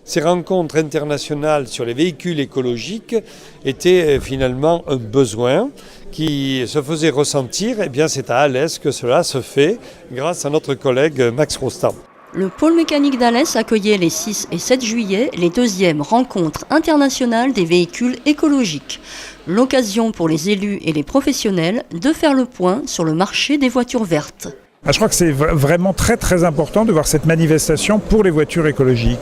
Ces rencontres internationales sur les véhicules écologiques étaient finalement un besoin qui se faisait ressentir. Eh bien, c'est à Alès que cela se fait grâce à notre collègue Max Rostam. Le pôle mécanique d'Alès accueillait les 6 et 7 juillet les deuxièmes rencontres internationales des véhicules écologiques. L'occasion pour les élus et les professionnels de faire le point sur le marché des voitures vertes. Je crois que c'est vraiment très très important de voir cette manifestation pour les voitures écologiques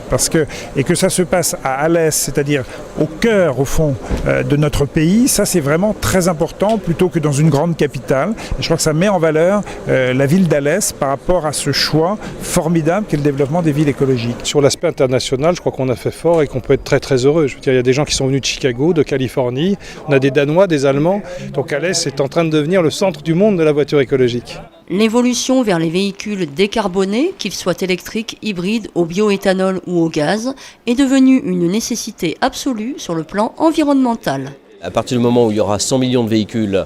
et que ça se passe à Alès, c'est-à-dire au cœur au fond de notre pays, ça c'est vraiment très important plutôt que dans une grande capitale. Et je crois que ça met en valeur la ville d'Alès par rapport à ce choix formidable qu'est le développement des villes écologiques. Sur l'aspect international, je crois qu'on a fait fort et qu'on peut être très très heureux. Je veux dire, il y a des gens qui sont venus de Chicago, de Californie, on a des Danois, des Allemands, donc Alès est en train de devenir le centre du monde de la voiture écologique. L'évolution vers les véhicules décarbonés, qu'ils soient électriques, hybrides, au bioéthanol ou au gaz, est devenue une nécessité absolue sur le plan environnemental. À partir du moment où il y aura 100 millions de véhicules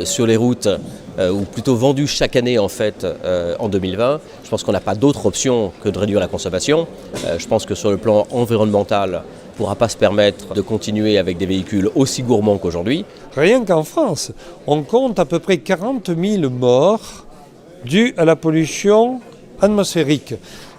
sur les routes, ou plutôt vendus chaque année en fait en 2020, je pense qu'on n'a pas d'autre option que de réduire la consommation. Je pense que sur le plan environnemental, on ne pourra pas se permettre de continuer avec des véhicules aussi gourmands qu'aujourd'hui. Rien qu'en France, on compte à peu près 40 000 morts dus à la pollution atmosphérique.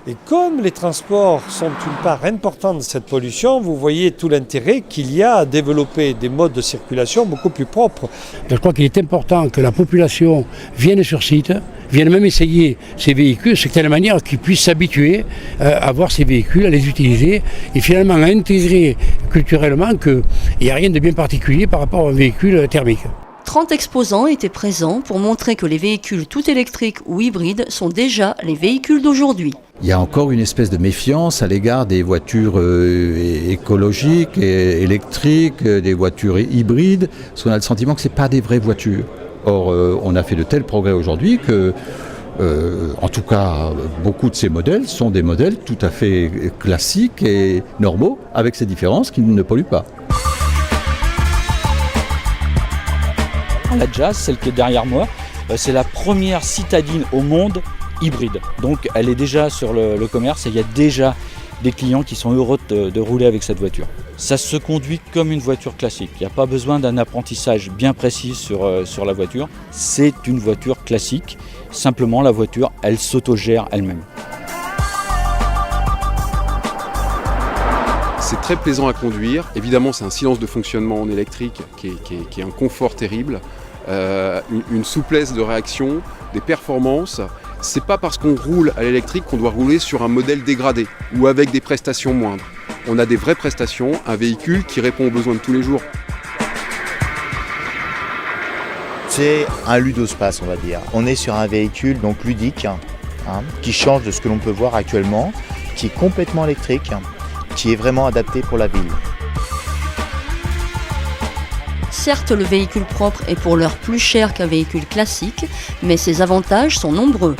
Et comme les transports sont une part importante de cette pollution, vous voyez tout l'intérêt qu'il y a à développer des modes de circulation beaucoup plus propres. Je crois qu'il est important que la population vienne sur site, vienne même essayer ces véhicules, de telle manière qu'ils puissent s'habituer à voir ces véhicules, à les utiliser et finalement à intégrer culturellement qu'il n'y a rien de bien particulier par rapport à un véhicule thermique. 30 exposants étaient présents pour montrer que les véhicules tout électriques ou hybrides sont déjà les véhicules d'aujourd'hui. Il y a encore une espèce de méfiance à l'égard des voitures écologiques, et électriques, des voitures hybrides, parce qu'on a le sentiment que ce n'est pas des vraies voitures. Or, on a fait de tels progrès aujourd'hui que, en tout cas, beaucoup de ces modèles sont des modèles tout à fait classiques et normaux, avec ces différences qu'ils ne polluent pas. La Jazz, celle qui est derrière moi, c'est la première citadine au monde hybride. Donc elle est déjà sur le commerce et il y a déjà des clients qui sont heureux de rouler avec cette voiture. Ça se conduit comme une voiture classique. Il n'y a pas besoin d'un apprentissage bien précis sur la voiture. C'est une voiture classique. Simplement la voiture, elle s'autogère elle-même. C'est très plaisant à conduire. Évidemment, c'est un silence de fonctionnement en électrique qui est un confort terrible. Une souplesse de réaction, des performances. C'est pas parce qu'on roule à l'électrique qu'on doit rouler sur un modèle dégradé ou avec des prestations moindres. On a des vraies prestations, un véhicule qui répond aux besoins de tous les jours. C'est un ludospace, on va dire. On est sur un véhicule donc ludique, qui change de ce que l'on peut voir actuellement, qui est complètement électrique, qui est vraiment adapté pour la ville. Certes, le véhicule propre est pour l'heure plus cher qu'un véhicule classique, mais ses avantages sont nombreux.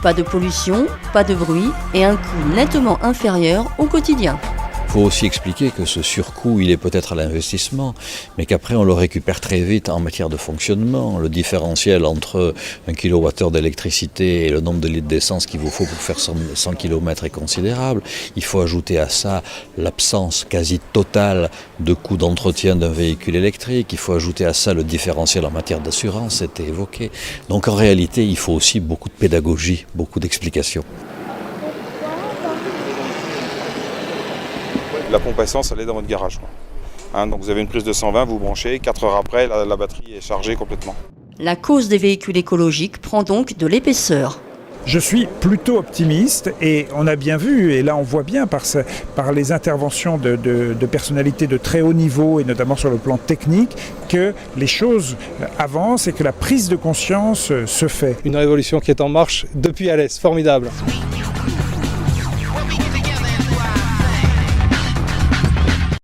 Pas de pollution, pas de bruit et un coût nettement inférieur au quotidien. Il faut aussi expliquer que ce surcoût, il est peut-être à l'investissement, mais qu'après on le récupère très vite en matière de fonctionnement. Le différentiel entre 1 kWh d'électricité et le nombre de litres d'essence qu'il vous faut pour faire 100 km est considérable. Il faut ajouter à ça l'absence quasi totale de coûts d'entretien d'un véhicule électrique. Il faut ajouter à ça le différentiel en matière d'assurance, c'était évoqué. Donc en réalité, il faut aussi beaucoup de pédagogie, beaucoup d'explications. La pompe à essence, elle est dans votre garage. Donc vous avez une prise de 120, vous branchez, 4 heures après, la batterie est chargée complètement. La cause des véhicules écologiques prend donc de l'épaisseur. Je suis plutôt optimiste et on a bien vu, et là on voit bien par les interventions de personnalités de très haut niveau et notamment sur le plan technique que les choses avancent et que la prise de conscience se fait. Une révolution qui est en marche depuis Alès, formidable.